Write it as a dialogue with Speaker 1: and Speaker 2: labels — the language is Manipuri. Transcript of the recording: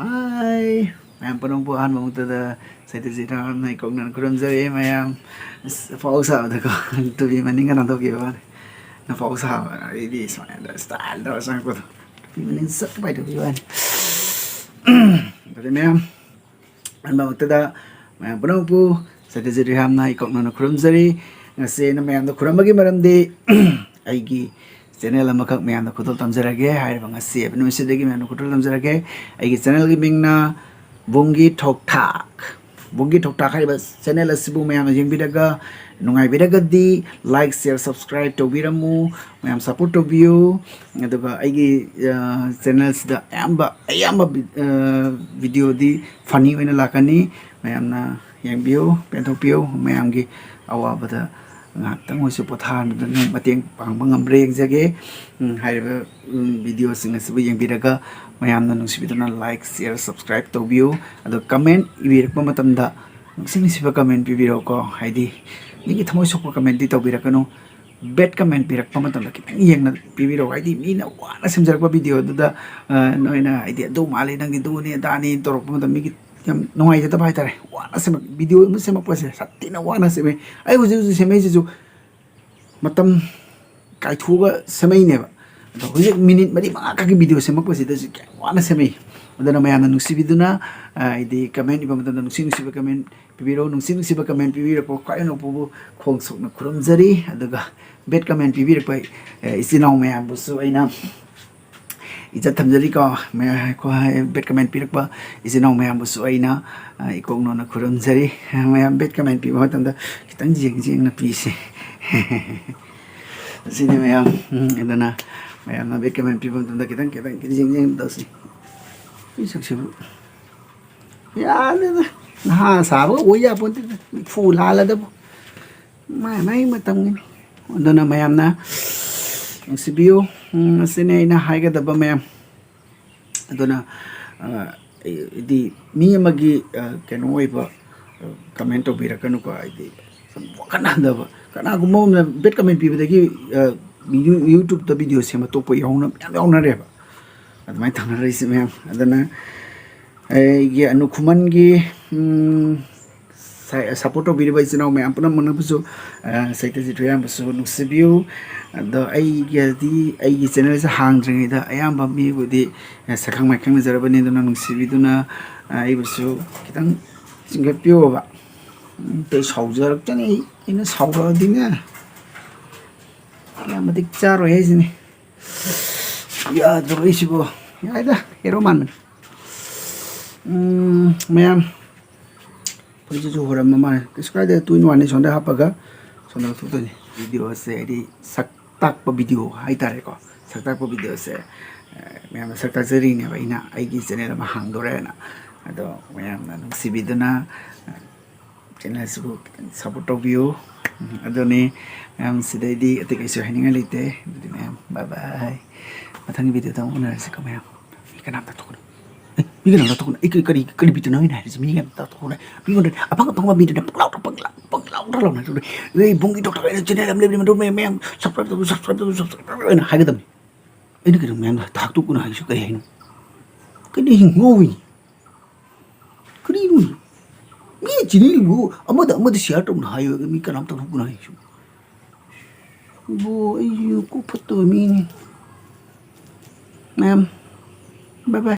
Speaker 1: Hi, mayam panungpuan mamutada sa itiziram na ikognan kuramzari mayam pausa da ko tubi maningan na toki ba na pausa ini soalnya style da sang ko tubi manin sa bai tubi ban tapi mayam an mamutada mayam panungpu sa itiziram na ikognan kuramzari ngasi na mayam da kurambagi maramdi aigi channel amakak mayam da kudol tamjarage hair bang asi apni misidagi mayam kudol tamjarage aigi channel gi mingna bungi thokthak hai bas channel asibu mayam jengbidaga nungai bidagadi like share subscribe to biramu mayam support to view aduga aigi channels da ayamba video di funny oina lakani mayam na yengbiu penthokpiu mayam gi awabada ngakhtang hoisu pothan dang mateng pangba ngambre yengjage hairiba video sing asibu yengbiraga mayamna nungsibiduna like share subscribe tawbiu ado comment ibirakpa matamda nungsingsiba comment pibiro ko haidi nigi thamoi sokpa comment di tawbirakano bad comment pirakpa matamda kitang yengna pibiro haidi mina wana semjarakpa video duda noina haidi adu male nang du ni dani torokpa matam migi yam nongai jata bai tare wana sem video mu sem pa se satina wana sem ai hu ju sem ju matam kai thuga semai ne ba do hu minute mari ma ka video sem pa se da wana semai adana mayana nusi biduna idi comment iba matam nusi ba comment pibiro nusi ba comment pibiro ko kai no pu khong sok na khuram jari adaga bad comment pibiro pa isinau mayam busu aina ijat thamjari ko me ko bet comment pirak ba isinau mayam busu aina ikong no na khuram jari mayam bet comment pi ba tanda kitang jeng na pi se sini mayam edana mayam na bet comment pi ba tanda kitang jeng da si pi sakse ya na sa ba oya pon fu la la da mai matam ni edana mayam na sibiyo sine ina haiga daba mayam aduna di mi magi keno oiba comment to birakanu ko idi kana daba kana gumo na bet comment pibadagi YouTube da video sema to po yauna reba admai thana reisi mayam adana ye anukuman gi support to biriba isina mayam puna mana busu saita jituyam busu nusibiu ado ai channel sa hang jeng ida ayamba mi budi sakhang makhang jarabani duna nungsibiduna ai busu kitang singapio ba te saujarak chani ina saura dina ya madik charo hejini ya dorisibo ya ida hero man mayam polisi jo horam mama kiskai de tuin wani sonda hapaga sonda thutani video se edi tak pa video hai tare ko tak pa video se mayam sakta jari ne baina aigi channel ma hang dore na ado mayam na sibiduna channel su support to view ado ni mayam sidai di atik isu haninga lite mayam bye bye mathang video ta unar se ko mayam ikanam ta to mi kan ta to kari bitu na ina mi kan ta to mi kan apang video na panglau na ei bungi dokter ina channel am lebi mando mayam subscribe ina hagadam ini kan mayam tak tu kuna isu kai hin kani ngoi kani nu mi chini lu amada share to na hayo mi kan am ta kuna isu bo ayu ko photo mi mayam bye bye